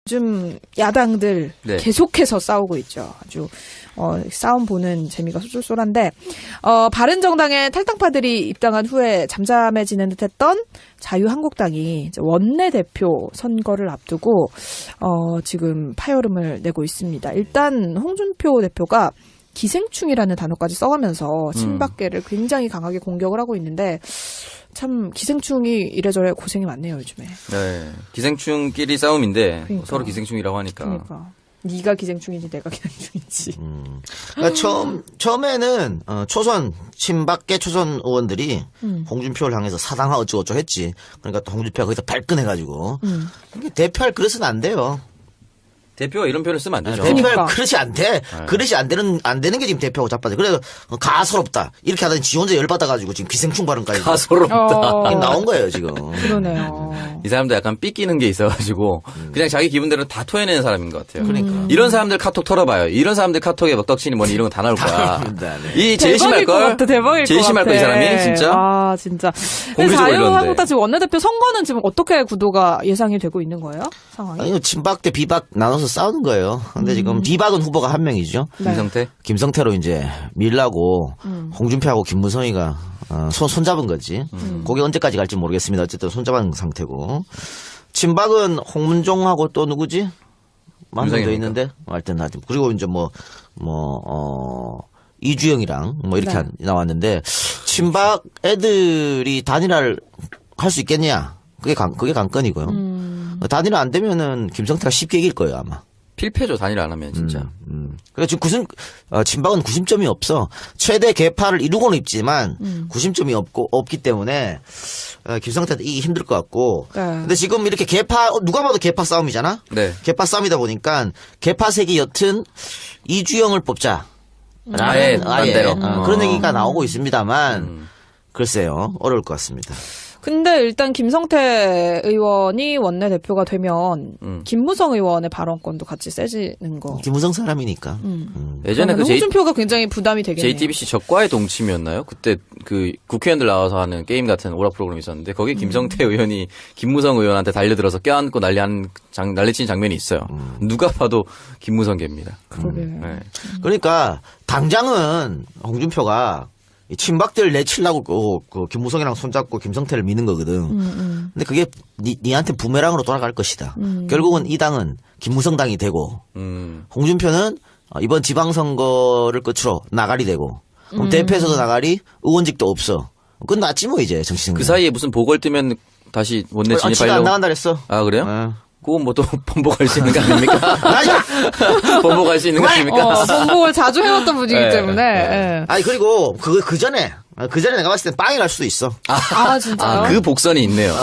요즘 야당들 네. 계속해서 싸우고 있죠. 아주 싸움 보는 재미가 쏠쏠한데 바른정당의 탈당파들이 입당한 후에 잠잠해지는 듯했던 자유한국당이 이제 원내대표 선거를 앞두고 지금 파열음을 내고 있습니다. 일단 홍준표 대표가 기생충이라는 단어까지 써가면서 친박계를 굉장히 강하게 공격을 하고 있는데 참 기생충이 이래저래 고생이 많네요 요즘에. 네, 기생충끼리 싸움인데 그러니까. 서로 기생충이라고 하니까. 그러니까 네가 기생충인지 내가 기생충인지. 그러니까 처음에는 초선 친박계 초선 의원들이 홍준표를 향해서 사당하 어쩌고저쩌고 했지. 그러니까 또 홍준표가 거기서 발끈해가지고 이게 대표할 그릇은 안 돼요. 대표가 이런 표현을 쓰면 안 되죠. 대표할 그러니까. 그릇이 안 돼. 그릇이 안 되는 게 지금 대표하고 자빠져. 그래서 가소롭다. 이렇게 하더니 지 혼자 열받아가지고 지금 기생충 발언까지 가소롭다. 이게 나온 거예요 지금. 그러네요. 이 사람도 약간 삐끼는 게 있어가지고 그냥 자기 기분대로 다 토해내는 사람인 것 같아요. 그러니까. 이런 사람들 카톡 털어봐요. 이런 사람들 카톡에 막 떡치니 뭐니 이런 거 다 나올 거야. 나옵니다, 네. 이 제일 심할 대박일 것 걸. 같아, 대박일 제일 것 심할 같아. 거 이 사람이 진짜. 아 진짜. 공개적으로 자유한국당 이러는데. 지금 원내대표 선거는 지금 어떻게 구도가 예상이 되고 있는 거예요? 상황이? 아니 친박 대 비박 나눠서 싸우는 거예요. 근데 지금 비박은 후보가 한 명이죠. 네. 김성태. 김성태로 이제 밀라고 홍준표하고 김무성이가 손잡은 거지. 그게 언제까지 갈지 모르겠습니다. 어쨌든 손잡은 상태고. 친박은 홍문종하고 또 누구지? 만명더 있는데 하여튼 그리고 이제 이주영이랑 뭐 이렇게 네. 나왔는데 친박 애들이 단일화를 할 수 있겠냐? 그게 관건이고요. 단일화 안 되면은 김성태가 쉽게 이길 거예요 아마. 필패죠 단일 안 하면 진짜. 그러니까 지금 친박은 구심점이 없어. 최대 개파를 이루고는 있지만 구심점이 없기 때문에 김성태도 이기 힘들 것 같고. 네. 근데 지금 이렇게 개파 누가 봐도 개파 싸움이잖아. 네. 개파 싸움이다 보니까 개파 색이 옅은 이주영을 뽑자. 아예 반대로. 그런 얘기가 나오고 있습니다만 글쎄요 어려울 것 같습니다. 근데 일단 김성태 의원이 원내대표가 되면 김무성 의원의 발언권도 같이 세지는 거. 김무성 사람이니까. 예전에 그 홍준표가 굉장히 부담이 되겠네요. JTBC 적과의 동침이었나요? 그때 그 국회의원들 나와서 하는 게임 같은 오락 프로그램이 있었는데 거기에 김성태 의원이 김무성 의원한테 달려들어서 껴안고 난리치는 장면이 있어요. 누가 봐도 김무성계입니다. 그러게. 네. 그러니까 당장은 홍준표가 이 친박들 내치려고 그 김무성이랑 손잡고 김성태를 미는 거거든. 근데 그게 니한테 부메랑으로 돌아갈 것이다. 결국은 이 당은 김무성 당이 되고 홍준표는 이번 지방선거를 끝으로 나가리 되고 그럼 대표에서도 나가리 의원직도 없어. 끝났지 뭐 이제 정치생활. 그 사이에 무슨 보궐 뜨면 다시 원내 지가 안 진입하려고. 나간다 그랬어. 아 그래요? 네. 그건 뭐 또 번복할 수 있는 거 아닙니까? 번복할 수 있는 거 아닙니까? 번복을 자주 해왔던 분이기 네. 때문에. 예. 아니 그리고 그 전에 내가 봤을 땐 빵이 날 수도 있어. 아 진짜요? 그 복선이 있네요.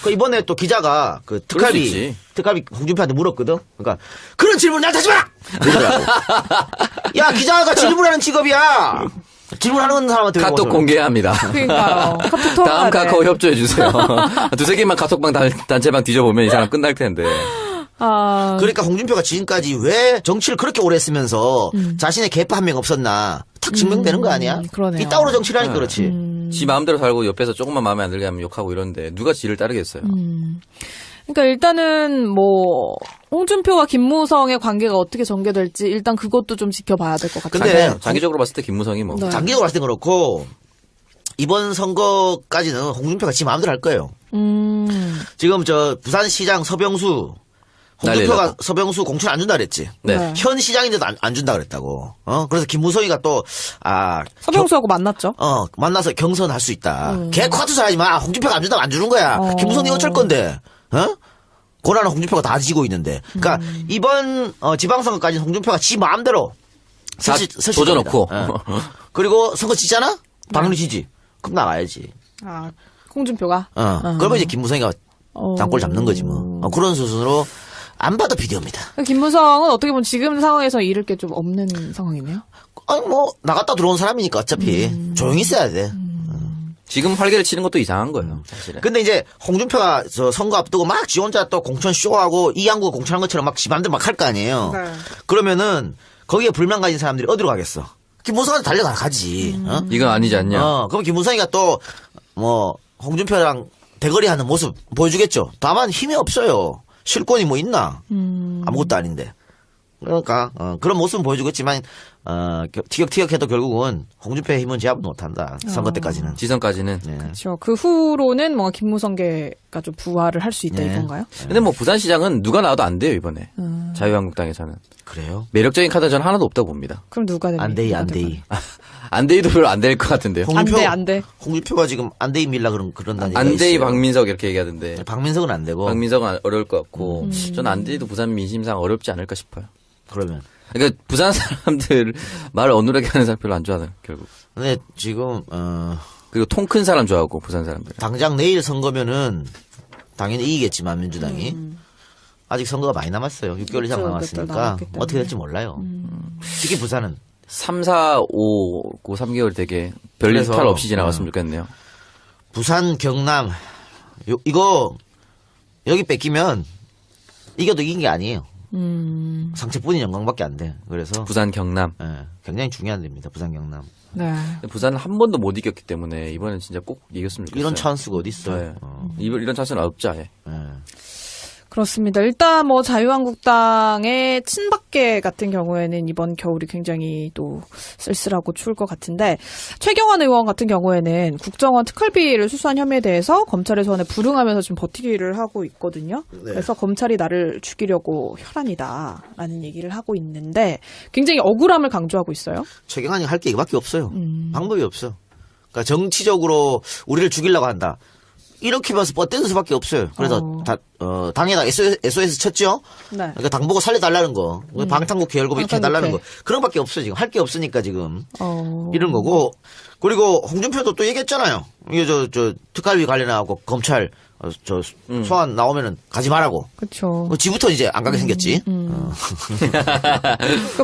그 이번에 또 기자가 그 그럴 수 있지. 특활비 홍준표한테 물었거든. 그러니까 그런 질문 나한테 하지 마라. 그러더라고. 야 기자가 질문하는 직업이야. 질문하는 사람한테 왜 카톡 물어보냐. 공개해야 합니다. 그러니까요. 카톡 다음 통화하네. 카카오 협조해 주세요. 두세 개만 카톡방 단체방 뒤져보면 이 사람 끝날 텐데. 아, 그러니까 홍준표가 지금까지 왜 정치를 그렇게 오래 했으면서 자신의 개파 한 명 없었나 탁 증명되는 거 아니야? 그러네요. 삐따오로 정치를 하니까 그렇지. 지 마음대로 살고 옆에서 조금만 마음에 안 들게 하면 욕하고 이러는데 누가 지를 따르겠어요. 그러니까 일단은 뭐 홍준표와 김무성의 관계가 어떻게 전개될지 일단 그것도 좀 지켜봐야 될 것 같아요. 근데 장기적으로 봤을 때 김무성이 뭐. 네. 장기적으로 봤을 땐 그렇고 이번 선거까지는 홍준표가 지 마음대로 할 거예요. 지금 저 부산시장 서병수 홍준표가 난리났다. 서병수 공천 안 준다 그랬지. 네. 네. 현 시장인데도 안 준다 그랬다고. 그래서 김무성이가 또 서병수하고 만났죠. 만나서 경선할 수 있다. 걔 코아투사 하지 마. 홍준표가 안 준다고 안 주는 거야. 김무성이 어쩔 건데. 고난은 홍준표가 다 지고 있는데. 그러니까 이번 지방선거까지는 홍준표가 지 마음대로 다 조져놓고. 그리고 선거 지잖아? 박리 지지. 그럼 나가야지. 아, 홍준표가. 그러면 이제 김무성이가 당골 잡는 거지 뭐. 그런 수순으로 안 봐도 비디오입니다. 김무성은 어떻게 보면 지금 상황에서 잃을 게 좀 없는 상황이네요. 아니 뭐 나갔다 들어온 사람이니까 어차피 조용히 있어야 돼. 지금 활개를 치는 것도 이상한 거예요, 사실은. 근데 이제 홍준표가 저 선거 앞두고 막 지 혼자 또 공천 쇼하고 이양구 공천한 것처럼 막 지 맘대로 막 할 거 아니에요. 네. 그러면은 거기에 불만 가진 사람들이 어디로 가겠어? 김무성한테 달려가지. 이건 아니지 않냐? 그럼 김무성이가 또 뭐 홍준표랑 대거리하는 모습 보여주겠죠. 다만 힘이 없어요. 실권이 뭐 있나? 아무것도 아닌데. 그러니까 그런 모습은 보여주고 있지만 티격태격해도 결국은 홍준표의 힘은 제압 못한다. 선거 때까지는. 지선까지는. 네. 그렇죠. 그 후로는 뭔가 김무성계가 좀 부활을 할 수 있다 네. 이건가요? 근데 뭐 부산시장은 누가 나와도 안 돼요 이번에. 자유한국당에서는. 그래요? 매력적인 카드는 저는 하나도 없다고 봅니다. 그럼 누가 됩니까? 안데이. 안데이도 별로 안 될 것 같은데요. 안 돼. 홍준표가 지금 안데이 밀라 그런다는 얘기가 안데이 있어요. 박민석 이렇게 얘기하던데. 박민석은 안 되고. 박민석은 어려울 것 같고 저는 안데이도 부산 민심상 어렵지 않을까 싶어요. 그러면. 그러니까 부산 사람들 말을 어눌하게 하는 사람 별로 안 좋아하는 결국. 근데 지금 그리고 통 큰 사람 좋아하고 부산 사람들. 당장 내일 선거면은 당연히 이기겠지만 민주당이 아직 선거가 많이 남았어요. 6개월 이상 그렇죠. 남았으니까 남았기 때문에. 어떻게 될지 몰라요. 특히 부산은 3, 4, 5, 3개월 되게 별일 그래서, 탈 없이 지나갔으면 좋겠네요. 부산 경남 이거 여기 뺏기면 이겨도 이긴 게 아니에요. 상체뿐인 영광밖에 안 돼. 그래서 부산 경남. 굉장히 중요한 데입니다. 부산 경남. 네. 부산은 한 번도 못 이겼기 때문에 이번엔 진짜 꼭 이겼으면 좋겠어요. 이런 찬스가 어디 있어요? 네. 이런 찬스는 없죠 아예. 그렇습니다. 일단 뭐 자유한국당의 친박계 같은 경우에는 이번 겨울이 굉장히 또 쓸쓸하고 추울 것 같은데 최경환 의원 같은 경우에는 국정원 특활비를 수수한 혐의에 대해서 검찰의 소환에 불응하면서 지금 버티기를 하고 있거든요. 그래서 검찰이 나를 죽이려고 혈안이다라는 얘기를 하고 있는데 굉장히 억울함을 강조하고 있어요. 최경환이 할 게 이거밖에 없어요. 방법이 없어. 그러니까 정치적으로 우리를 죽이려고 한다. 이렇게 봐서 뻗대는 수밖에 없어요. 그래서 당에다 SOS 쳤죠. 네. 그러니까 당 보고 살려달라는 거, 방탄국회 열고 이렇게 해달라는 거, 방탄국회. 그런 밖에 없어요. 지금 할 게 없으니까 지금 이런 거고. 그리고 홍준표도 또 얘기했잖아요. 이게 저 특활비 관련하고 검찰 소환 나오면은 가지 말라고. 그렇죠. 지부터 이제 안 가게 생겼지. 그러니까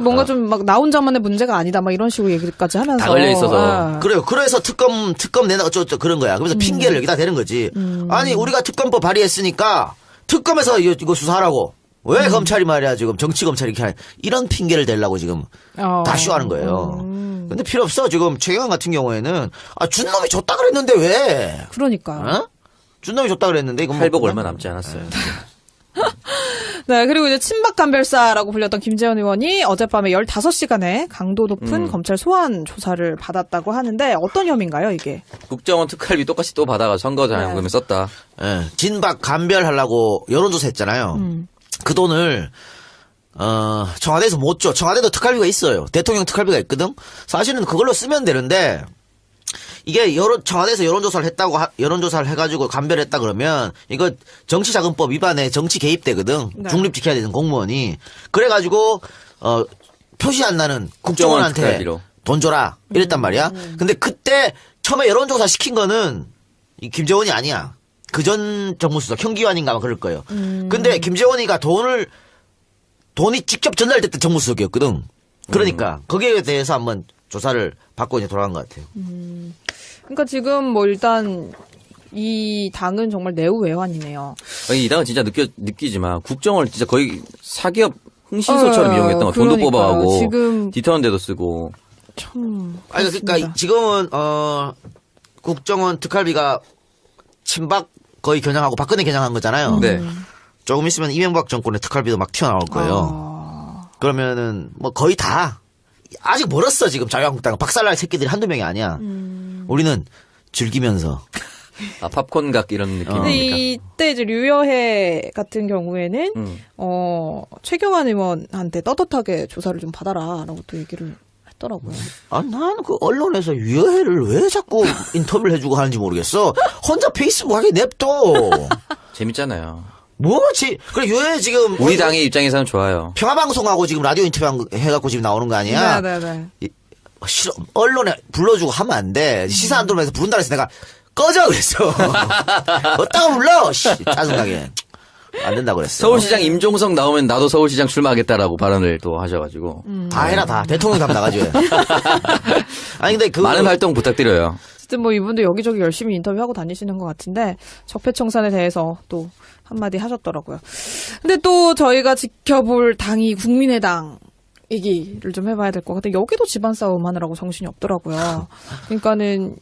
뭔가 좀 막 나 혼자만의 문제가 아니다 막 이런 식으로 얘기까지 하면서 다 걸려 있어서. 그래요. 그래서 특검 내나 어쩌고 그런 거야. 그래서 핑계를 여기다 대는 거지. 아니 우리가 특검법 발의했으니까 특검에서 이거 수사하라고. 왜 검찰이 말이야 지금 정치 검찰이 이렇게 이런 핑계를 대려고 지금 다 쇼하는 거예요. 근데 필요 없어. 지금 최경환 같은 경우에는 준 놈이 줬다 그랬는데 왜? 그러니까. 준 놈이 줬다 그랬는데 이건 할복 얼마 남지 않았어요. 네, 그리고 이제 친박 간별사라고 불렸던 김재원 의원이 어젯밤에 15시간의 강도 높은 검찰 소환 조사를 받았다고 하는데 어떤 혐의인가요, 이게? 국정원 특활비 똑같이 또 받아가 선거 자금을 썼다. 예, 진박 간별하려고 여론조사 했잖아요. 그 돈을 청와대에서 못 줘. 청와대도 특활비가 있어요. 대통령 특활비가 있거든. 사실은 그걸로 쓰면 되는데 이게 청와대에서 여론조사를 해가지고 간별했다 그러면 이거 정치자금법 위반에 정치 개입되거든. 네. 중립 지켜야 되는 공무원이. 그래가지고 표시 안 나는 국정원한테 특활비로. 돈 줘라 이랬단 말이야. 근데 그때 처음에 여론조사 시킨 거는 이 김재원이 아니야. 그 전 정무수석 현기환인가 막 그럴 거예요. 근데 김재원이가 돈이 직접 전달됐던 정무수석이었거든. 그러니까 거기에 대해서 한번 조사를 받고 이제 돌아간 것 같아요. 그러니까 지금 뭐 일단 이 당은 정말 내후외환이네요. 아니, 이 당은 진짜 느끼지만 국정원을 진짜 거의 사기업 흥신소처럼 이용했던 거. 돈도 그러니까요. 뽑아가고 지금 디터는 데도 쓰고. 참. 아니 그러니까 지금은 국정원 특활비가 친박 거의 겨냥하고 박근혜 겨냥한 거잖아요. 네. 조금 있으면 이명박 정권의 특활비도 막 튀어나올 거예요. 그러면은 뭐 거의 다 아직 멀었어 지금 자유한국당은. 박살날 새끼들이 한두 명이 아니야. 우리는 즐기면서. 팝콘각 이런 근데 느낌입니까? 이때 이제 류여해 같은 경우에는 최경환 의원한테 떳떳하게 조사를 좀 받아라라고 또 얘기를 했더라고요. 나는 그 언론에서 유여해를 왜 자꾸 인터뷰를 해주고 하는지 모르겠어. 혼자 페이스북 하게 냅둬. 재밌잖아요. 뭐지? 그래 유여해 지금 우리 당의 입장에서는 좋아요. 평화방송하고 지금 라디오 인터뷰 해갖고 지금 나오는 거 아니야? 네네네. 싫어. 언론에 불러주고 하면 안 돼. 시사 안 들으면서 부른다 그래서 내가 꺼져 그랬어. 어따가 불러. 짜증나게. 안 된다고 그랬어. 서울시장 임종석 나오면 나도 서울시장 출마하겠다라고 발언을 또 하셔가지고. 다 해라 다. 대통령 담 나가줘야. 아니 근데 많은 활동 부탁드려요. 어쨌든 뭐 이분도 여기저기 열심히 인터뷰하고 다니시는 것 같은데 적폐청산에 대해서 또 한마디 하셨더라고요. 근데 또 저희가 지켜볼 당이 국민의당 얘기를 좀 해봐야 될 것 같아요. 여기도 집안 싸움 하느라고 정신이 없더라고요. 그러니까는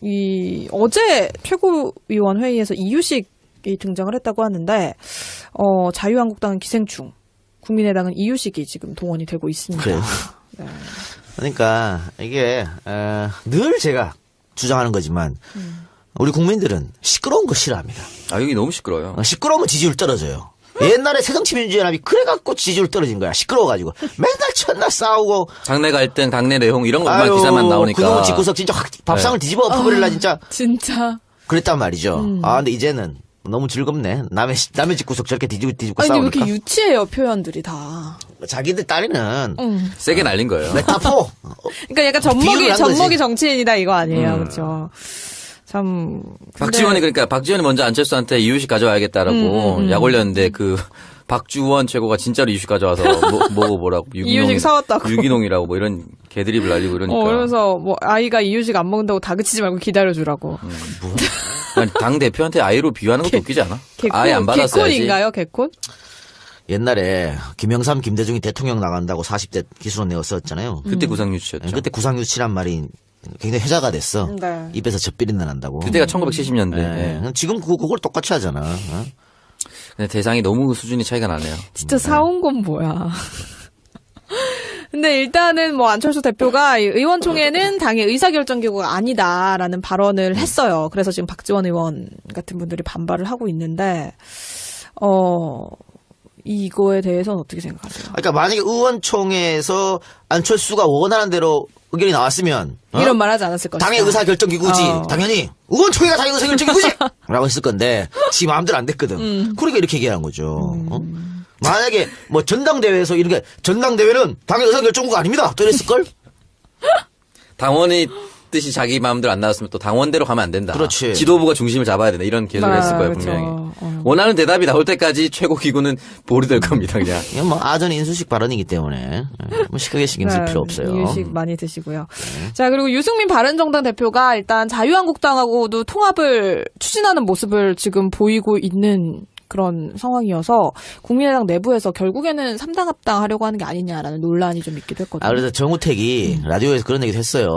어제 최고위원 회의에서 이유식 등장을 했다고 하는데 자유한국당은 기생충, 국민의당은 이유식이 지금 동원이 되고 있습니다. 그래요. 네. 그러니까 이게 늘 제가 주장하는 거지만 우리 국민들은 시끄러운 거 싫어합니다. 아, 여기 너무 시끄러워요. 시끄러우면 지지율 떨어져요. 옛날에 새정치민주연합이 그래갖고 지지율 떨어진 거야. 시끄러워가지고 맨날 첫날 싸우고 당내 갈등, 당내 내용 이런 것만 기사만 나오니까. 그놈의 집구석 진짜 확 밥상을 뒤집어 엎어버릴라 진짜 진짜. 그랬단 말이죠. 근데 이제는 너무 즐겁네. 남의 집구석 저렇게 뒤집고 아니, 왜 싸우니까. 이렇게 유치해요, 표현들이 다. 자기들 딴에는 세게 날린 거예요. 메타포. 그러니까 약간 비유를 한 젖먹이 거지. 정치인이다 이거 아니에요. 그렇죠. 참. 박지원이 그러니까 박지원이 먼저 안철수한테 이유식 가져와야겠다라고 약 올렸는데 박주원 최고가 진짜로 이유식 가져와서 뭐라고 이유식 사왔다고. 유기농이라고 뭐 이런 개드립을 날리고 이러니까. 그러면서 뭐 아이가 이유식 안 먹는다고 다그치지 말고 기다려주라고. 아니, 당 대표한테 아이로 비유하는 것도 웃기지 않아? 아예 안 받았어야지. 개콘인가요, 개콘? 옛날에 김영삼, 김대중이 대통령 나간다고 40대 기수론 내었었잖아요. 그때 구상유치였죠. 그때 구상유치란 말이 굉장히 회자가 됐어. 네. 입에서 젖비린내 난다고. 그때가 1970년대. 네. 지금 그걸 똑같이 하잖아. 어? 근데 대상이 너무 수준이 차이가 나네요. 진짜 사온 건 뭐야. 근데 일단은 뭐 안철수 대표가 의원총회는 당의 의사결정기구가 아니다라는 발언을 했어요. 그래서 지금 박지원 의원 같은 분들이 반발을 하고 있는데, 이거에 대해서는 어떻게 생각하세요? 그러니까 만약에 의원총회에서 안철수가 원하는 대로 의견이 나왔으면 이런 말 하지 않았을 것이다. 당의 의사결정기구지. 당연히 의원총회가 당의 의사결정기구지. 라고 했을 건데 지 마음대로 안 됐거든. 그러니까 이렇게 얘기하는 거죠. 만약에 뭐 전당대회에서 이렇게 전당대회는 당의 의사결정구가 아닙니다. 또 이랬을걸? 당원이 뜻이 자기 마음대로 안 나왔으면 또 당원대로 가면 안 된다. 그렇지. 지도부가 중심을 잡아야 된다. 이런 계획을 했을 거예요, 그렇죠. 분명히. 원하는 대답이 나올 때까지 최고 기구는 보류될 겁니다, 그냥. 이건 뭐 아전 인수식 발언이기 때문에 뭐 시크게 신경 쓸 필요 없어요. 이유식 많이 드시고요. 자, 그리고 유승민 바른정당 대표가 일단 자유한국당하고도 통합을 추진하는 모습을 지금 보이고 있는 그런 상황이어서 국민의당 내부에서 결국에는 3당 합당하려고 하는 게 아니냐라는 논란이 좀 있기도 했거든요. 그래서 정우택이 라디오에서 그런 얘기도 했어요.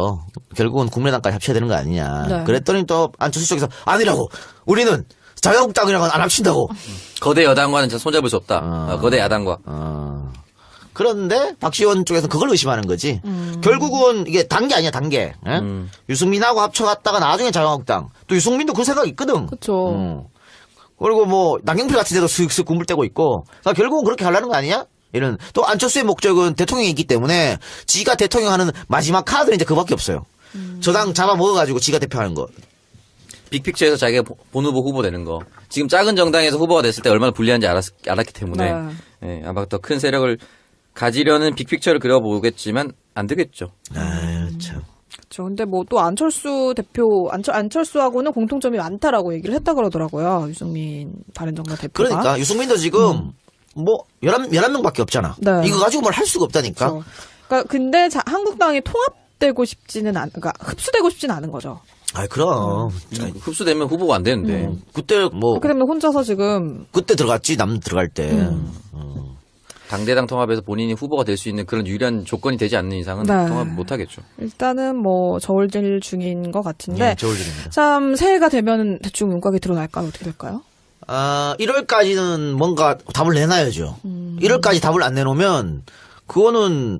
결국은 국민의당까지 합쳐야 되는 거 아니냐. 네. 그랬더니 또 안철수 쪽에서 아니라고. 우리는 자유한국당이랑은 안 합친다고. 거대 여당과는 진짜 손잡을 수 없다. 거대 야당과. 그런데 박지원 쪽에서는 그걸 의심하는 거지. 결국은 이게 단계 아니야, 단계. 예? 유승민하고 합쳐갔다가 나중에 자유한국당. 또 유승민도 그 생각이 있거든. 그렇죠. 그리고 뭐 남경필 같은 데도 슥슥 군불대고 있고. 그러니까 결국은 그렇게 하려는 거 아니냐? 이런. 또 안철수의 목적은 대통령이 있기 때문에 지가 대통령 하는 마지막 카드는 이제 그밖에 없어요. 저당 잡아먹어가지고 지가 대표하는 거. 빅픽처에서 자기가 본 후보 후보되는 거. 지금 작은 정당에서 후보가 됐을 때 얼마나 불리한지 알았기 때문에 예, 아마 더 큰 세력을 가지려는 빅픽처를 그려보겠지만 안 되겠죠. 아유, 참. 그렇죠. 근데 뭐 또 안철수 대표, 안철수하고는 공통점이 많다라고 얘기를 했다 그러더라고요. 유승민 바른정당 대표가. 그러니까 유승민도 지금 뭐 11명밖에 없잖아. 네. 이거 가지고 뭘 할 수가 없다니까. 그렇죠. 그러니까 근데 한국당이 통합되고 싶지는 그러니까 흡수되고 싶지는 않은 거죠. 아이 그럼 흡수되면 후보가 안 되는데. 그때 뭐 그렇기 때문에 혼자서 지금 그때 들어갔지 남 들어갈 때. 당대당 통합에서 본인이 후보가 될 수 있는 그런 유리한 조건이 되지 않는 이상은 네. 통합 못 하겠죠. 일단은 뭐 저울질 중인 것 같은데 네, 저울질입니다. 참 새해가 되면 대충 윤곽이 드러날까요? 어떻게 될까요? 1월까지는 뭔가 답을 내놔야죠. 1월까지 답을 안 내놓으면 그거는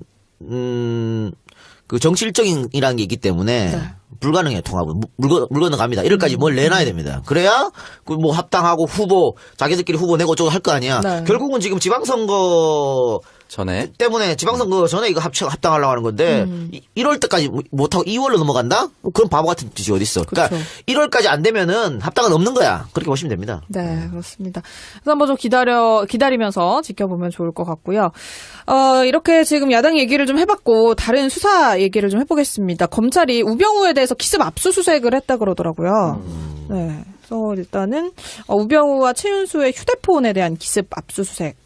그 정치 일정이라는 게 있기 때문에 네. 불가능해 통합은 물 건너갑니다. 1월까지 뭘 내놔야 됩니다. 그래야 그 뭐 합당하고 후보 자기들끼리 후보 내고 어쩌고 할 거 아니야. 네. 결국은 지금 지방선거 전에 때문에 지방선거 전에 이거 합당하려고 하는 건데 1월 때까지 못하고 2월로 넘어간다? 그런 바보 같은 짓이 어딨어. 그러니까 그렇죠. 1월까지 안 되면은 합당은 없는 거야. 그렇게 보시면 됩니다. 네, 그렇습니다. 그래서 한번 좀 기다리면서 지켜보면 좋을 것 같고요. 이렇게 지금 야당 얘기를 좀 해봤고, 다른 수사 얘기를 좀 해보겠습니다. 검찰이 우병우에 대해서 기습 압수수색을 했다 그러더라고요. 네. 그래서 일단은, 우병우와 최윤수의 휴대폰에 대한 기습 압수수색.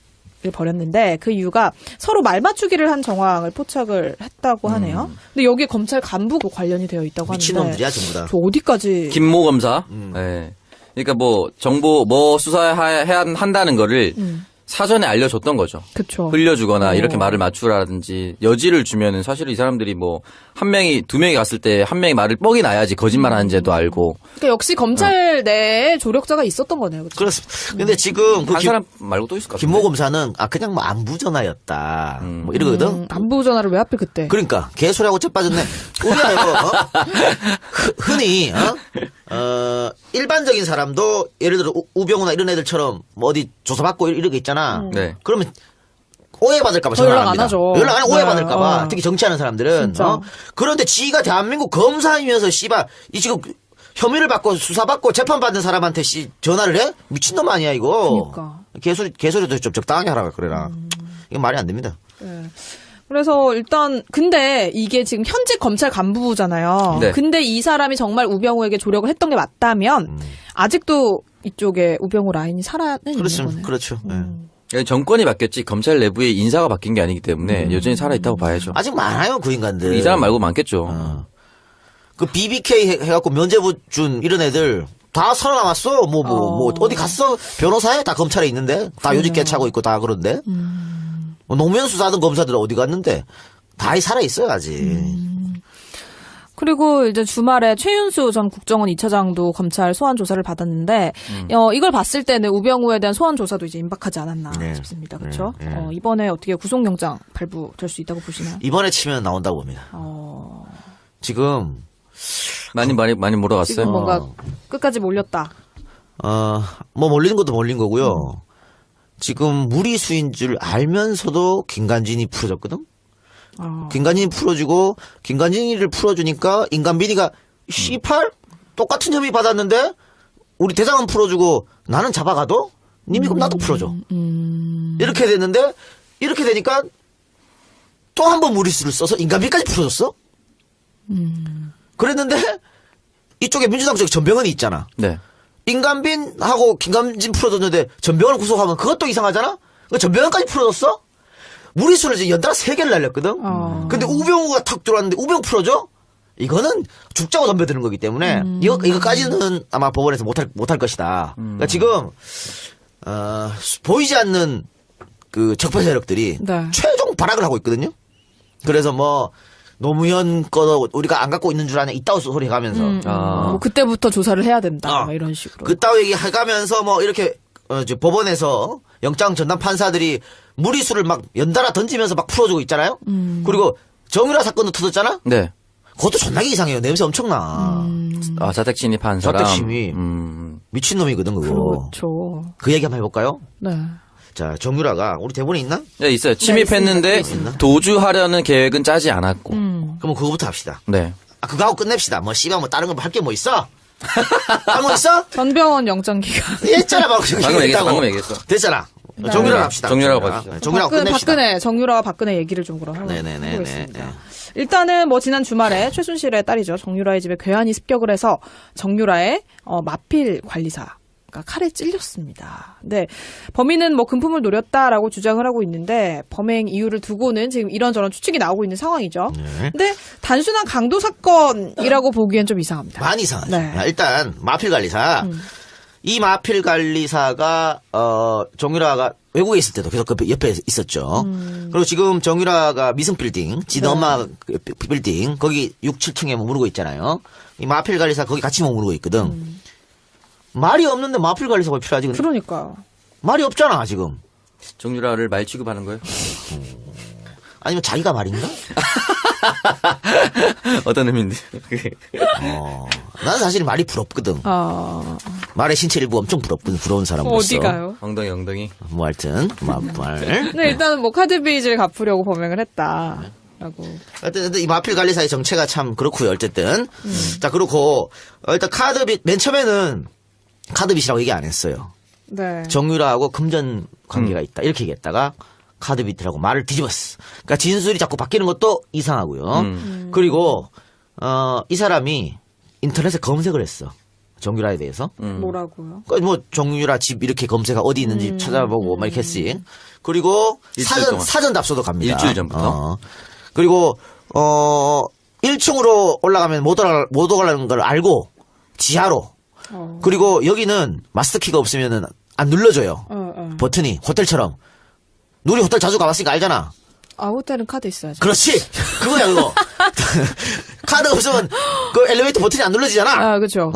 을 벌였는데 그 이유가 서로 말맞추기를 한 정황을 포착을 했다고 하네요. 근데 여기에 검찰 간부가 관련이 되어 있다고 하는데 미친놈들이야 전부 다. 저 어디까지 김모 검사. 네. 그러니까 뭐 정보 뭐 수사해야 한다는 거를 사전에 알려줬던 거죠. 그쵸. 흘려주거나 이렇게 말을 맞추라든지 여지를 주면은 사실 이 사람들이 뭐 한 명이 두 명이 갔을 때 한 명이 말을 뻑이 나야지 거짓말하는지도 알고 그러니까 역시 검찰 내에 조력자가 있었던 거네요. 그렇죠? 그렇습니다. 근데 지금 그 한 사람 말고 또 있을 것 같은데. 김모 검사는 그냥 뭐 안부 전화였다. 뭐 이러거든. 안부 전화를 왜 하필 그때? 그러니까 개소리하고 째빠졌네. 우리가 이거 흔히 일반적인 사람도 예를 들어 우병우나 이런 애들처럼 뭐 어디 조사받고 이렇게 있잖아. 네. 그러면 오해받을까봐 저 연락 전화를 안 합니다. 하죠. 연락 안 하고 네. 오해받을까봐. 특히 정치하는 사람들은. 진짜. 그런데 지가 대한민국 검사이면서 씨발 이 지금 혐의를 받고 수사받고 재판받는 사람한테 전화를 해? 미친놈 아니야 이거. 그러니까. 개소리도 좀 적당하게 하라 그래라. 이건 말이 안 됩니다. 네. 그래서 일단 근데 이게 지금 현직 검찰 간부잖아요. 네. 근데 이 사람이 정말 우병우에게 조력을 했던 게 맞다면 아직도 이쪽에 우병우 라인이 살아는 있는 거네요. 그렇죠. 정권이 바뀌었지 검찰 내부의 인사가 바뀐 게 아니기 때문에 여전히 살아있다고 봐야죠. 아직 많아요 그 인간들. 이 사람 말고 많겠죠. 그 BBK 해갖고 면제부 준 이런 애들 다 살아남았어. 뭐 어디 갔어? 변호사에 다 검찰에 있는데 다 요직 깨차고 있고 다 그런데 노무현 수사하던 검사들 어디 갔는데 다 살아 있어요 아직. 그리고 이제 주말에 최윤수 전 국정원 2차장도 검찰 소환 조사를 받았는데 이걸 봤을 때는 우병우에 대한 소환 조사도 이제 임박하지 않았나 네. 싶습니다. 그렇죠? 네. 이번에 어떻게 구속영장 발부될 수 있다고 보시나요? 이번에 치면 나온다고 봅니다. 지금 많이 몰아갔어요. 지금 뭔가 끝까지 몰렸다. 뭐 몰리는 것도 몰린 거고요. 지금 무리수인 줄 알면서도 김관진이 풀어졌거든. 김관진이 풀어주고 김관진이를 풀어주니까 인간비리가 씨팔 똑같은 혐의 받았는데 우리 대장은 풀어주고 나는 잡아가도 님이 그럼 나도 풀어줘. 이렇게 됐는데 이렇게 되니까 또 한 번 무리수를 써서 인간비리까지 풀어줬어. 그랬는데 이쪽에 민주당 쪽에 전병헌이 있잖아. 네. 인간빈하고 김관진 풀어줬는데 전병헌을 구속하면 그것도 이상하잖아. 전병헌까지 풀어줬어? 무리수를 이제 연달아 3개를 날렸거든. 근데 우병우가 탁 들어왔는데 우병우 풀어줘? 이거는 죽자고 덤벼드는 거기 때문에 이거까지는 아마 법원에서 못할 것이다. 그러니까 지금 보이지 않는 그 적폐 세력들이 네. 최종 발악을 하고 있거든요. 그래서 뭐 노무현 거 우리가 안 갖고 있는 줄 아냐 이따위 소리 해가면서 뭐 그때부터 조사를 해야 된다. 뭐 이런 식으로. 그따위 얘기 해가면서 뭐 이렇게 이제 법원에서 영장 전담 판사들이 무리수를 막 연달아 던지면서 막 풀어주고 있잖아요. 그리고 정유라 사건도 터졌잖아. 네. 그것도 존나게 이상해요. 냄새 엄청나. 자택 침입한 사람. 자택 침입. 미친놈이거든 그거. 그렇죠. 그 얘기 한번 해볼까요? 네. 자 정유라가 우리 대본에 있나? 네, 있어요. 침입했는데 도주하려는 계획은 짜지 않았고. 그럼 그거부터 합시다. 네. 그거 하고 끝냅시다. 뭐 씨발 뭐 다른 거 할 게 뭐 있어? 할 거 있어? 전병헌 영장 기간. 했잖아 방금 얘기했어. 됐잖아. 정유라 네. 합시다. 정유라고 가시죠. 네, 정유라고 끝냅시다. 정유라와 박근혜 얘기를 좀 그럼 네네네네. 해보겠습니다. 일단은 뭐 지난 주말에 최순실의 딸이죠. 정유라의 집에 괴한이 습격을 해서 정유라의 마필 관리사가 칼에 찔렸습니다. 근데 범인은 뭐 금품을 노렸다라고 주장을 하고 있는데 범행 이유를 두고는 지금 이런저런 추측이 나오고 있는 상황이죠. 네. 근데 단순한 강도 사건이라고 보기엔 좀 이상합니다. 많이 이상하죠. 네. 일단 마필 관리사. 이 마필 관리사가 정유라가 외국에 있을 때도 계속 그 옆에 있었죠. 그리고 지금 정유라가 미성 빌딩, 지네 엄마 그 빌딩 거기 6, 7층에 머무르고 있잖아요. 이 마필 관리사 거기 같이 머무르고 있거든. 말이 없는데 마필 관리사가 필요하지. 근데 그러니까요. 말이 없잖아 지금. 정유라를 말 취급하는 거예요? 아니면 자기가 말인가? 어떤 의미인데? 나는 사실 말이 부럽거든. 말의 신체 일부 엄청 부럽거든. 부러운 사람으로서. 어디가요? 엉덩이. 뭐 하여튼 말. 네, 일단은 뭐 카드 빚을 갚으려고 범행을 했다라고. 어쨌든 이 마필 관리사의 정체가 참 그렇고요. 어쨌든 자 그렇고 일단 카드빚 맨 처음에는 카드빚이라고 얘기 안 했어요. 네. 정유라하고 금전 관계가 있다 이렇게 얘기했다가 카드빚이라고 말을 뒤집었어. 그러니까 진술이 자꾸 바뀌는 것도 이상하고요. 그리고 이 사람이 인터넷에 검색을 했어. 정유라에 대해서. 뭐라고요? 그러니까 뭐 정유라 집 이렇게 검색하 어디 있는지 찾아보고 막 이렇게 했지. 그리고 사전 답서도 갑니다. 일주일 전부터. 그리고 1층으로 올라가면 못 올라가는 걸 알고 지하로. 그리고 여기는 마스터키가 없으면은 안 눌러줘요. 버튼이 호텔처럼. 우리 호텔 자주 가봤으니까 알잖아. 호텔은 카드 있어야지. 그렇지. 그거야 그거. 카드 없으면 그 엘리베이터 버튼이 안 눌러지잖아. 아, 그렇죠.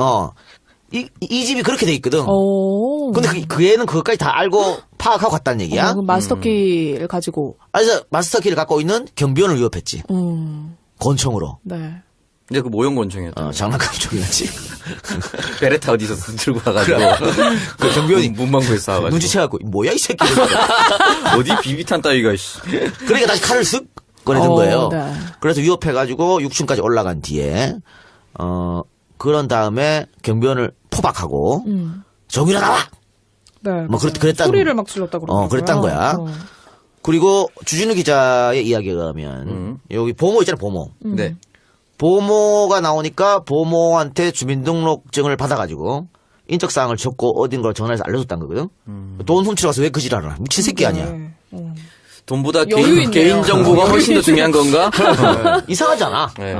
이 집이 그렇게 돼 있거든. 오. 근데 그 애는 그것까지 다 알고 파악하고 갔다는 얘기야. 그럼 마스터키를 가지고. 그래서 마스터키를 갖고 있는 경비원을 위협했지. 권총으로. 네. 근데 그 모형 권총이었죠. 장난감총이었지. 베레타 어디서 들고 와가지고 그 경비원이 문방구에 싸워가지고 눈치채갖고 뭐야 이 새끼. 어디 비비탄 따위가 씨. 그러니까 다시 칼을 쓱 꺼내든 거예요. 네. 그래서 위협해가지고 6층까지 올라간 뒤에 그런 다음에 경비원을 포박하고 정유라 나와. 네. 뭐 그랬다는 소리를 막 질렀다고 그러더라고요. 그랬단 거야. 그리고 주진우 기자의 이야기에 의하면 여기 보모 있잖아 보모. 네. 보모가 나오니까 보모한테 주민등록증을 받아가지고 인적사항을 적고 어딘가로 전화해서 알려줬다는 거거든. 돈 훔치러 가서 왜 그 지랄을 하나. 미친 새끼 아니야. 돈보다 여유 있네요. 개인 정보가 훨씬 더 중요한 건가? 이상하잖아. 네.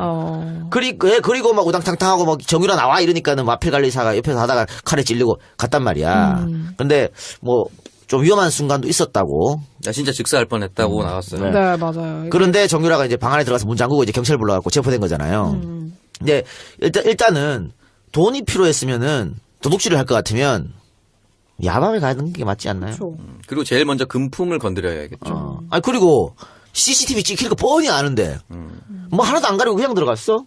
그리고 막 우당탕탕하고 막 정유라 나와 이러니까는 마필관리사가 옆에서 하다가 칼에 찔리고 갔단 말이야. 근데 뭐 좀 위험한 순간도 있었다고. 나 진짜 즉사할 뻔했다고 나갔어요. 네, 맞아요. 그런데 정유라가 이제 방 안에 들어가서 문 잠그고 이제 경찰 불러갖고 체포된 거잖아요. 근데 일단은 돈이 필요했으면은 도둑질을 할 것 같으면 야밤에 가는 게 맞지 않나요? 그렇죠. 그리고 제일 먼저 금품을 건드려야겠죠. 그리고 CCTV 찍힐 거 뻔히 아는데 뭐 하나도 안 가리고 그냥 들어갔어?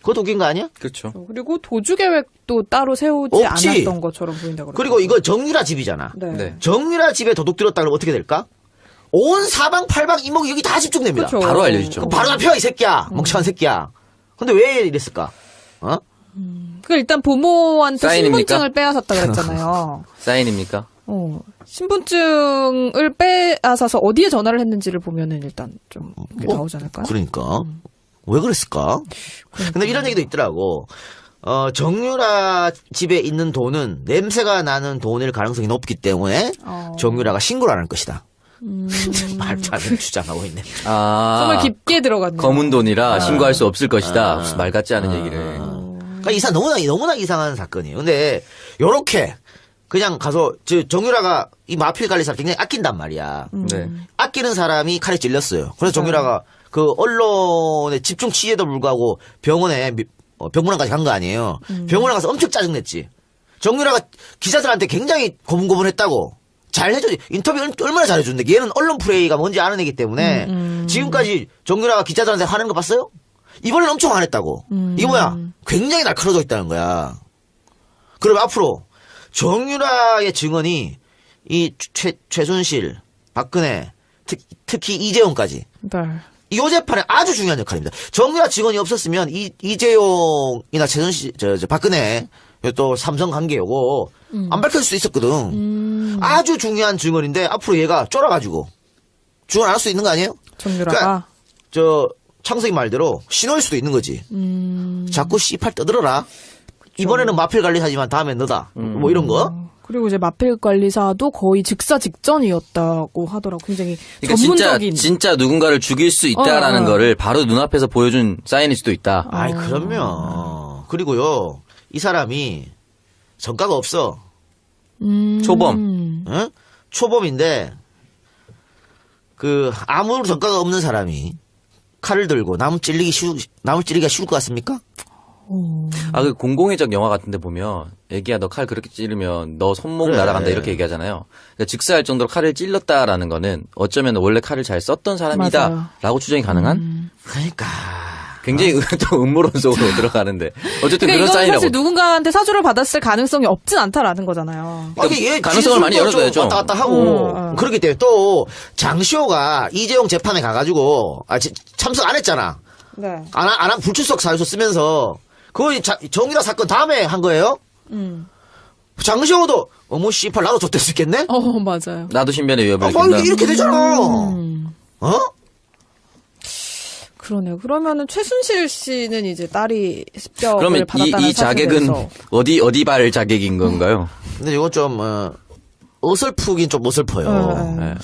그것도 웃긴 거 아니야? 그렇죠. 그리고 도주 계획도 따로 세우지 없지. 않았던 것처럼 보인다고 그리고 이거 정유라 집이잖아. 네. 네. 정유라 집에 도둑 들었다 그러면 어떻게 될까? 온 사방 팔방 이목이 여기 다 집중됩니다. 그렇죠. 바로 알려주죠. 그럼 바로 잡혀 이 새끼야. 멍청한 새끼야. 근데 왜 이랬을까? 그 일단 부모한테 사인입니까? 신분증을 빼앗았다 그랬잖아요. 사인입니까? 신분증을 빼앗아서 어디에 전화를 했는지를 보면은 일단 좀 그게 나오지 않을까요? 그러니까 왜 그랬을까? 근데 이런 얘기도 있더라고. 정유라 집에 있는 돈은 냄새가 나는 돈일 가능성이 높기 때문에 정유라가 신고를 안 할 것이다. 말도 안 되는 주장하고 있네. 정말 깊게 들어갔네요. 검은 돈이라 신고할 수 없을 것이다. 무슨 말 같지 않은 얘기를. 그러니까 너무나 이상한 사건이에요. 근데 요렇게 그냥 가서 정유라가 이 마필관리사를 굉장히 아낀단 말이야. 네. 아끼는 사람이 칼에 찔렸어요. 그래서 정유라가 그 언론의 집중 취재도 불구하고 병원에 병문안까지 간 거 아니에요. 병원에 가서 엄청 짜증냈지. 정유라가 기자들한테 굉장히 고분고분했다고. 잘해줘. 인터뷰 얼마나 잘해줬는데 얘는 언론 프레이가 뭔지 아는 애기 때문에 지금까지 정유라가 기자들한테 화내는 거 봤어요? 이번엔 엄청 화냈다고. 이게 뭐야? 굉장히 날카로워져 있다는 거야. 그럼 앞으로 정유라의 증언이 이 최순실, 박근혜, 특히 이재용까지 네. 이 재판에 아주 중요한 역할입니다. 정유라 증언이 없었으면 이재용이나 최순실, 박근혜 또 삼성 관계 요거 안 밝힐 수 있었거든. 아주 중요한 증언인데 앞으로 얘가 쫄아가지고 증언 안 할 수 있는 거 아니에요? 정유라가 창석이 말대로 신호일 수도 있는 거지. 자꾸 씨팔 떠들어라. 이번에는 마필 관리사지만 다음엔 너다. 뭐 이런 거. 그리고 이제 마필 관리사도 거의 직사 직전이었다고 하더라고. 굉장히 그러니까 전문적인. 진짜 누군가를 죽일 수 있다라는 거를 바로 눈앞에서 보여준 사인일 수도 있다. 아이, 그럼요. 그리고요, 이 사람이 전과가 없어. 초범. 응? 초범인데, 아무 전과가 없는 사람이 칼을 들고 남을 찌르기가 쉬울 것 같습니까? 그 공공의적 영화 같은데 보면 애기야 너 칼 그렇게 찌르면 너 손목 그래. 날아간다 이렇게 얘기하잖아요. 그러니까 즉사할 정도로 칼을 찔렀다라는 거는 어쩌면 원래 칼을 잘 썼던 맞아요. 사람이다라고 추정이 가능한 그러니까. 굉장히 또 음모론 속으로 들어가는데 어쨌든 그러니까 그런 이건 사인이라고. 사실 누군가한테 사주를 받았을 가능성이 없진 않다라는 거잖아요. 얘 가능성을 많이 진술도 좀 열어줘야죠. 왔다 갔다 하고 그렇기 때문에 또 장시호가 이재용 재판에 가가지고 참석 안 했잖아. 네. 안 불출석 사유서 쓰면서 그거 정유라 사건 다음에 한 거예요? 장시호도 어머 씨발 나도 좆될 수 있겠네? 맞아요. 나도 신변의 위협을 느낀다. 이렇게 되잖아. 그러네요. 그러면은 최순실 씨는 이제 딸이 습격을 그러면 받았다는 이 자객은 사실에서 어디 발 자객인 건가요? 근데 이건 좀 어설프긴 좀 어설퍼요. 네.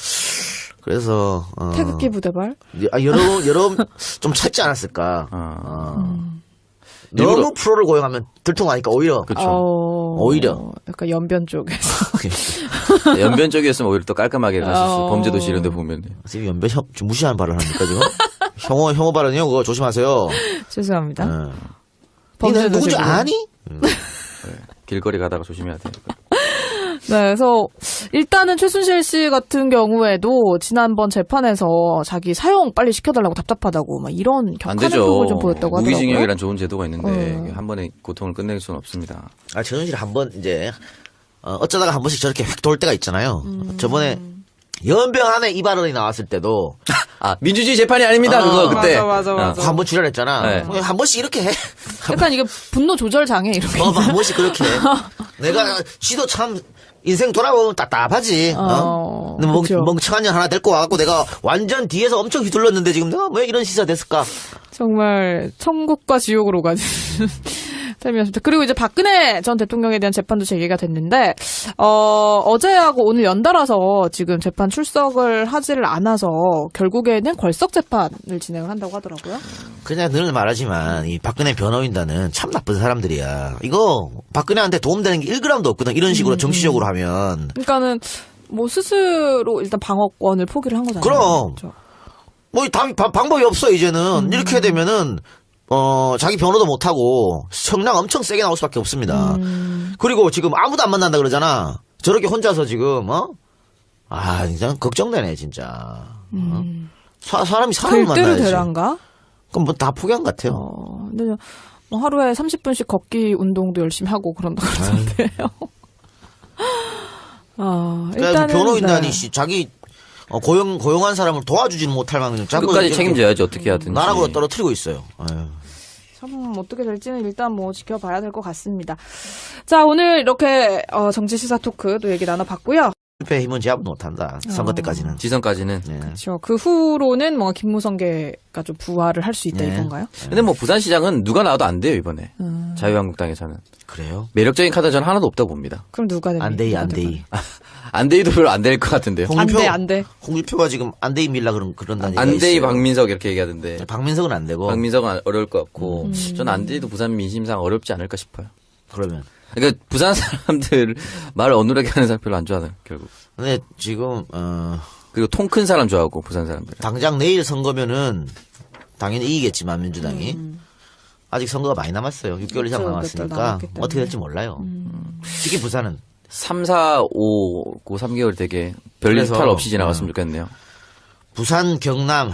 그래서 태극기 부대발? 여러 좀 찾지 않았을까. 일부러- 너무 프로를 고용하면 들통하니까 오히려 그렇죠. 오히려. 약간 연변 쪽에서. 연변 쪽이었으면 오히려 또 깔끔하게 가실 수 어. 범죄도시 이런 데 보면. 지금 연변 좀 무시하는 발언 합니까 지금? 혐오 발언이요 그거 조심하세요. 죄송합니다. 네. 니 범죄 누군지 도시고. 아니? 길거리 가다가 조심해야 돼요. 네, 그래서 일단은 최순실 씨 같은 경우에도 지난번 재판에서 자기 사형 빨리 시켜달라고 답답하다고 막 이런 안 격한 되죠. 행동을 좀 보였다고 하더라고요. 무기징역이란 좋은 제도가 있는데 한 번에 고통을 끝낼 수는 없습니다. 아 최순실 한번 이제 어쩌다가 한 번씩 저렇게 획 돌 때가 있잖아요. 저번에 연병 안에 이 발언이 나왔을 때도 아 민주주의 재판이 아닙니다. 그거 그때. 맞아. 한 번 출연했잖아. 네. 한 번씩 이렇게 해. 약간 이게 분노 조절 장애 이렇게. 한 번씩 그렇게 해. 내가 지도 참 인생 돌아보면 답답하지. 근데 그쵸. 멍청한 년 하나 데리고 와갖고 내가 완전 뒤에서 엄청 휘둘렀는데 지금 내가 왜 이런 시사 됐을까? 정말 천국과 지옥으로 가는 셈이었습니다. 그리고 이제 박근혜 전 대통령에 대한 재판도 재개가 됐는데 어제하고 오늘 연달아서 지금 재판 출석을 하지를 않아서 결국에는 걸석 재판을 진행을 한다고 하더라고요. 그냥 늘 말하지만 이 박근혜 변호인단은 참 나쁜 사람들이야. 이거 박근혜한테 도움되는 게 1g도 없거든. 이런 식으로 정치적으로 하면. 그러니까는 뭐 스스로 일단 방어권을 포기를 한 거잖아요. 그럼. 그렇죠. 뭐 방법이 없어 이제는. 이렇게 되면은 자기 변호도 못하고 형량 엄청 세게 나올 수밖에 없습니다. 그리고 지금 아무도 안 만난다 그러잖아. 저렇게 혼자서 지금 진짜 걱정되네 진짜. 사람이 사람을 될 대로 만나야지. 되란가? 그럼 뭐 다 포기한 것 같아요. 근데 뭐 하루에 30분씩 걷기 운동도 열심히 하고 그런다 그러던데요. 그러니까 일단은 변호인단이 네. 자기 고용한 사람을 도와주지는 못할 만큼 자꾸 끝까지 이렇게 책임져야지 어떻게 하든지. 나락으로 떨어뜨리고 있어요. 아유. 참 어떻게 될지는 일단 뭐 지켜봐야 될 것 같습니다. 자, 오늘 이렇게 정치 시사 토크도 얘기 나눠봤고요. 실패의 힘은 제압 못한다. 선거 때까지는. 지선까지는. 네. 그렇죠. 그 후로는 뭔가 김무성계가 좀 부활을 할 수 있다 네. 이건가요? 근데 뭐 부산시장은 누가 나와도 안 돼요 이번에. 자유한국당에서는. 그래요? 매력적인 카드 저는 하나도 없다고 봅니다. 그럼 누가 됩니까? 안데이. 안데이도 별로 안 될 것 같은데요. 안 돼. 홍준표가 지금 안데이 밀라 그런다는 얘기가 안데이 있어요. 박민석 이렇게 얘기하던데. 박민석은 안 되고. 박민석은 어려울 것 같고 저는 안데이도 부산 민심상 어렵지 않을까 싶어요. 그러면. 그러니까 부산 사람들 말 어눌하게 하는 사람 별로 안 좋아하는 결국. 근데 지금 그리고 통 큰 사람 좋아하고 부산 사람들. 당장 내일 선거면은 당연히 이기겠지만 민주당이 아직 선거가 많이 남았어요. 6개월 이상 그렇죠. 남았으니까 남았기 때문에. 어떻게 될지 몰라요. 특히 부산은 3, 4, 5, 3개월 되게 별일 그래서, 탈 없이 지나갔으면 좋겠네요. 부산 경남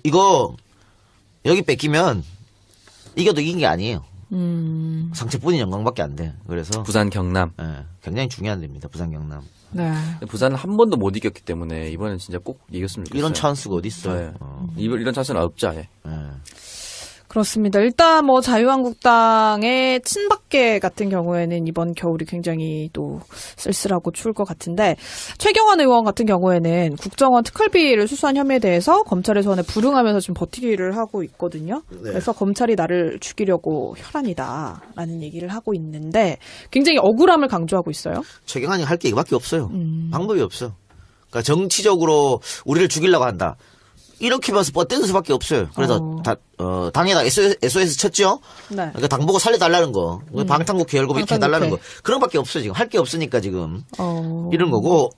이거 여기 뺏기면 이겨도 이긴 게 아니에요. 상처뿐인 영광밖에 안 돼. 그래서 부산 경남. 굉장히 중요한 데입니다. 부산 경남. 네. 부산은 한 번도 못 이겼기 때문에 이번엔 진짜 꼭 이겼으면 좋겠어요. 이런 찬스가 어디 있어? 네. 이런 찬스는 없지 아예. 그렇습니다. 일단 뭐 자유한국당의 친박계 같은 경우에는 이번 겨울이 굉장히 또 쓸쓸하고 추울 것 같은데 최경환 의원 같은 경우에는 국정원 특활비를 수수한 혐의에 대해서 검찰의 소환에 불응하면서 지금 버티기를 하고 있거든요. 그래서 검찰이 나를 죽이려고 혈안이다라는 얘기를 하고 있는데 굉장히 억울함을 강조하고 있어요. 최경환이 할 게 이거밖에 없어요. 방법이 없어. 그러니까 정치적으로 우리를 죽이려고 한다. 이렇게 봐서 뻗대는 수밖에 없어요. 그래서 당에다 SOS 쳤죠. 네. 그러니까 당 보고 살려달라는 거, 방탄국회 열고 이렇게 해달라는 거 그런 밖에 없어요. 지금 할 게 없으니까 지금 이런 거고.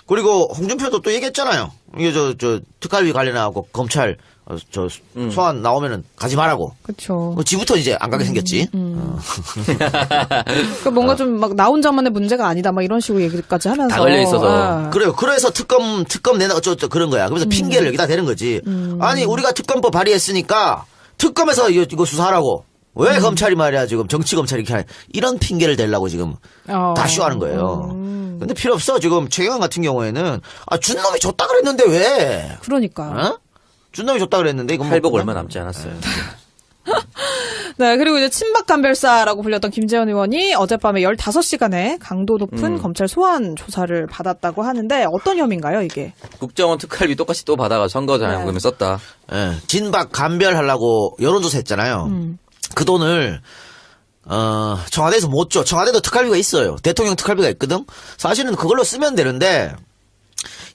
그리고 홍준표도 또 얘기했잖아요. 이게 저 특활비 관련하고 검찰 소환 나오면은 가지 말라고. 그렇죠. 지부터 이제 안 가게 생겼지. 그러니까 뭔가 좀 막 나 혼자만의 문제가 아니다, 막 이런 식으로 얘기까지 하면서 다 걸려 있어서. 그래요. 그래서 특검 내나 어쩌고 그런 거야. 그래서 핑계를 여기다 대는 거지. 아니 우리가 특검법 발의했으니까 특검에서 이거 수사하라고. 왜 검찰이 말이야 지금 정치 검찰이 이렇게 하냐. 이런 핑계를 대려고 지금 다 쇼하는 거예요. 근데 필요 없어. 지금 최경환 같은 경우에는 준 놈이 줬다 그랬는데 왜? 그러니까. 준 놈이 줬다 그랬는데 이건 할복 얼마 남지 않았어요. 네, 그리고 이제 친박 간별사라고 불렸던 김재원 의원이 어젯밤에 15시간의 강도 높은 검찰 소환 조사를 받았다고 하는데 어떤 혐의인가요, 이게? 국정원 특활비 똑같이 또 받아가 선거 자금을 썼다. 진박 간별하려고 여론조사 했잖아요. 그 돈을 청와대에서 못 줘. 청와대도 특활비가 있어요. 대통령 특활비가 있거든. 사실은 그걸로 쓰면 되는데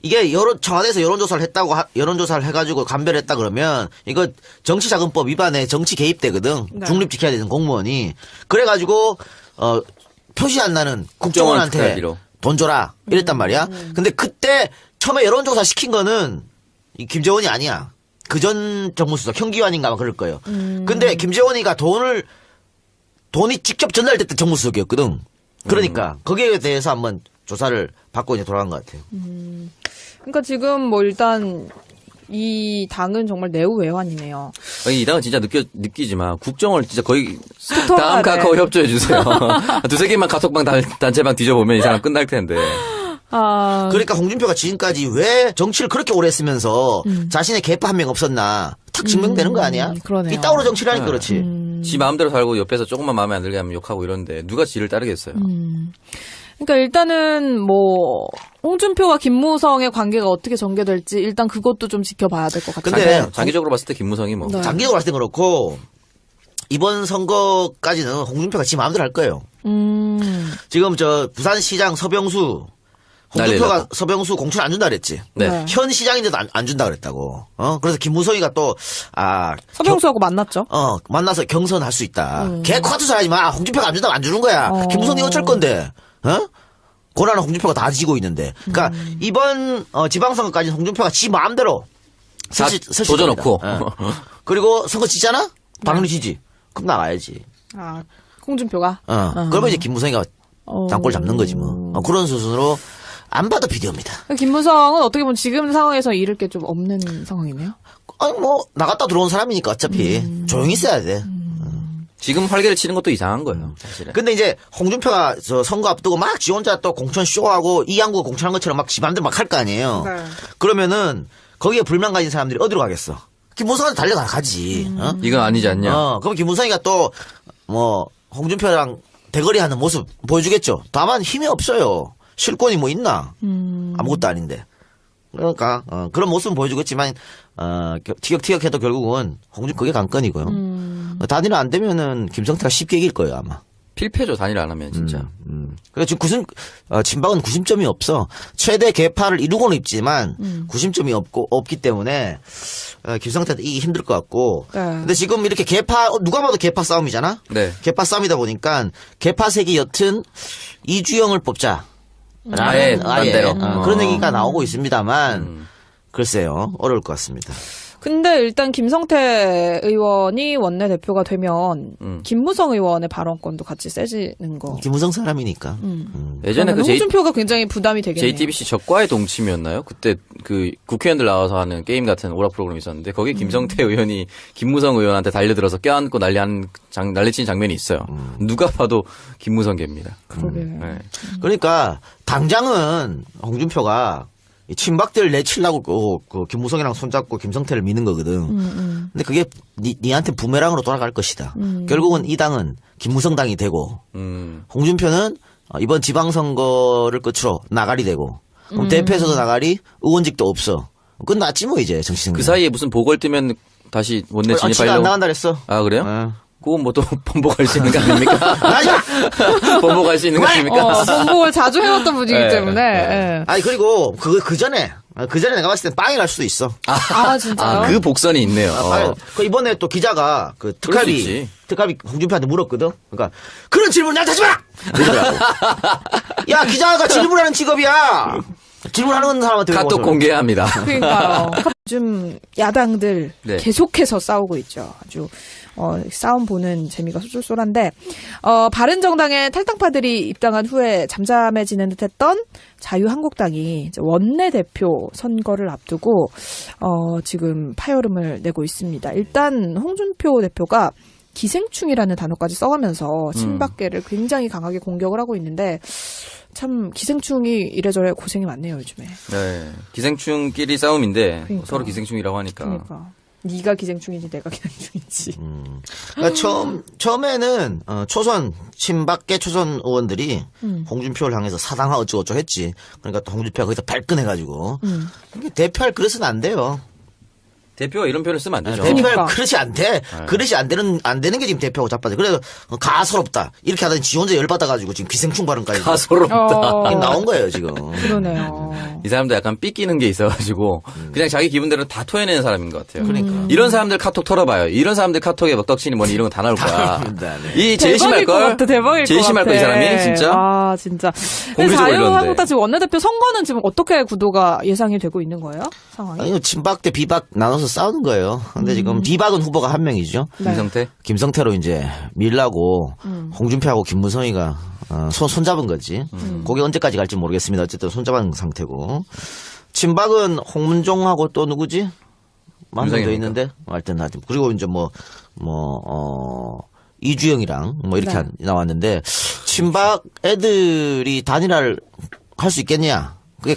이게 청와대에서 여론조사를 했다고 여론조사를 해가지고 감별했다 그러면 이거 정치자금법 위반에 정치 개입되거든. 네. 중립 지켜야 되는 공무원이. 그래가지고 표시 안 나는 국정원한테 특활비로. 돈 줘라 이랬단 말이야. 근데 그때 처음에 여론조사 시킨 거는 이 김재원이 아니야. 그 전 정무수석 현기환인가 막 그럴 거예요. 근데 김재원이가 돈이 직접 전달됐던 정무수석이었거든. 그러니까 거기에 대해서 한번 조사를 받고 이제 돌아간 것 같아요. 그러니까 지금 뭐 일단 이 당은 정말 내후 외환이네요. 아니, 이 당은 진짜 느끼지만 국정을 진짜 거의 스토커 다음 하네. 카카오 협조해 주세요. 두세 개만 카톡방 단체방 뒤져보면 이 사람 끝날 텐데. 아, 그러니까 홍준표가 지금까지 왜 정치를 그렇게 오래 했으면서 자신의 개파 한 명 없었나 탁 증명되는 거 아니야? 그러네요. 이따구로 정치를 하니까 그렇지. 지 마음대로 살고 옆에서 조금만 마음에 안 들게 하면 욕하고 이러는데 누가 지를 따르겠어요. 그러니까 일단은 뭐 홍준표와 김무성의 관계가 어떻게 전개될지 일단 그것도 좀 지켜봐야 될 것 같아요. 근데 장기적으로 봤을 때 김무성이 뭐. 네. 장기적으로 봤을 땐 그렇고 이번 선거까지는 홍준표가 지 마음대로 할 거예요. 지금 저 부산시장 서병수 홍준표가 날리려고. 서병수 공천 안 준다 그랬지. 네. 네. 현 시장인데도 안 준다 그랬다고. 그래서 김무성이가 또 서병수하고 만났죠. 만나서 경선할 수 있다. 걔 코트 잘하지 마. 홍준표가 안 준다면 안 주는 거야. 김무성이 어쩔 건데. 고난은 홍준표가 다 지고 있는데. 그러니까 이번 지방선거까지는 홍준표가 지 마음대로 다 도져놓고. 그리고 선거 지잖아? 당연히 지지. 그럼 나가야지. 아, 홍준표가. 그러면 이제 김무성이가 당골 잡는 거지 뭐. 그런 수순으로 안 봐도 비디오입니다. 김무성은 어떻게 보면 지금 상황에서 잃을 게 좀 없는 상황이네요. 아니 뭐 나갔다 들어온 사람이니까 어차피 조용히 있어야 돼. 지금 활개를 치는 것도 이상한 거예요, 사실은. 근데 이제 홍준표가 저 선거 앞두고 막 지 혼자 또 공천 쇼하고 이양구 공천한 것처럼 막 지 맘대로 막 할 거 아니에요. 네. 그러면은 거기에 불만 가진 사람들이 어디로 가겠어? 김무성한테 달려가지. 이건 아니지 않냐? 그럼 김무성이가 또 뭐 홍준표랑 대거리하는 모습 보여주겠죠. 다만 힘이 없어요. 실권이 뭐 있나? 아무것도 아닌데. 그러니까 그런 모습은 보여주겠지만 티격태격해도 결국은 홍준 그게 관건이고요. 단일화 안 되면은 김성태가 쉽게 이길 거예요 아마. 필패죠, 단일 안 하면 진짜. 그래서 지금 진박은 구심점이 없어. 최대 개파를 이루고는 있지만 구심점이 없기 때문에 김성태도 이기 힘들 것 같고. 네. 근데 지금 이렇게 누가 봐도 개파 싸움이잖아. 네. 개파 싸움이다 보니까 개파색이 옅은 이주영을 뽑자. 아예 딴데로. 그런 얘기가 나오고 있습니다만 글쎄요 어려울 것 같습니다. 근데 일단 김성태 의원이 원내대표가 되면 김무성 의원의 발언권도 같이 세지는 거. 김무성 사람이니까. 예전에 그 홍준표가 굉장히 부담이 되겠네요. JTBC 적과의 동침이었나요? 그때 그 국회의원들 나와서 하는 게임 같은 오락 프로그램이 있었는데 거기 김성태 의원이 김무성 의원한테 달려들어서 껴안고 난리친 장면이 있어요. 누가 봐도 김무성계입니다. 그러게. 네. 그러니까 당장은 홍준표가 이 친박들 내치려고 그 김무성이랑 손잡고 김성태를 미는 거거든. 근데 그게 니한테 부메랑으로 돌아갈 것이다. 결국은 이 당은 김무성 당이 되고 홍준표는 이번 지방선거를 끝으로 나가리 되고 그럼 대표에서도 나가리 의원직도 없어. 끝났지 뭐 이제 정치생활. 그 사이에 무슨 보궐 뜨면 다시 원내 지가 안 진입하려고. 나간다 그랬어. 아, 그래요? 어. 그건 뭐 또 번복할 수 있는 거 아닙니까? 번복할 수 있는 거 아닙니까? 번복을 자주 해왔던 분이기 네, 때문에. 예. 아니 그리고 그 전에 내가 봤을 땐 빵이 날 수도 있어. 아, 진짜요? 그 복선이 있네요. 그 이번에 또 기자가 그 그럴 수 특활비 있지. 홍준표한테 물었거든. 그러니까 그런 질문 나한테 하지 마. 이러더라고. 야 기자가 질문하는 직업이야. 질문하는 사람한테 왜 카톡 물어보죠? 공개합니다. 그러니까요. 요즘 야당들 네. 계속해서 싸우고 있죠. 아주 싸움 보는 재미가 쏠쏠한데 바른정당의 탈당파들이 입당한 후에 잠잠해지는 듯했던 자유한국당이 이제 원내대표 선거를 앞두고 지금 파열음을 내고 있습니다. 일단 홍준표 대표가 기생충이라는 단어까지 써가면서 친박계를 굉장히 강하게 공격을 하고 있는데 참 기생충이 이래저래 고생이 많네요 요즘에. 네. 기생충끼리 싸움인데 그러니까. 서로 기생충이라고 하니까. 그러니까 네가 기생충인지 내가 기생충인지. 그러니까 처음에는 초선 친박계 초선 의원들이 홍준표를 향해서 사당하 어쩌고저쩌고 했지. 그러니까 또 홍준표가 거기서 발끈해가지고 이게 대표할 그릇은 안 돼요. 대표가 이런 표현을 쓰면 안 되죠. 대표가 그러니까. 그릇이 안 돼. 그릇이 안 되는 게 지금 대표하고 자빠져. 그래서 가소롭다. 이렇게 하더니 지 혼자 열받아가지고 지금 기생충 발언까지. 가소롭다. 어, 나온 거예요, 지금. 그러네요. 이 사람도 약간 삐끼는 게 있어가지고 그냥 자기 기분대로 다 토해내는 사람인 것 같아요. 그러니까. 이런 사람들 카톡 털어봐요. 이런 사람들 카톡에 막 떡치니 뭐니 이런 거 다 나올 거야. 나옵니다, 네. 이 제일 심할 대박일 것 걸. 같아, 대박일 제일 것 심할 같아. 거 이 사람이 진짜. 아, 진짜. 공개적으로 자유한국당 이러는데. 지금 원내대표 선거는 지금 어떻게 구도가 예상이 되고 있는 거예요? 상황이? 아니, 친박 대 비박 나눠서 싸우는 거예요. 근데 지금 비박은 후보가 한 명이죠. 네. 김성태. 김성태로 이제 밀라고 홍준표하고 김무성이가 손잡은 거지. 그게 언제까지 갈지 모르겠습니다. 어쨌든 손잡은 상태고. 친박은 홍문종하고 또 누구지? 한 명 더 윤상현입니까? 있는데. 하여튼 그리고 이제 이주영이랑 뭐 이렇게 네. 나왔는데 친박 애들이 단일화를 할 수 있겠냐? 그게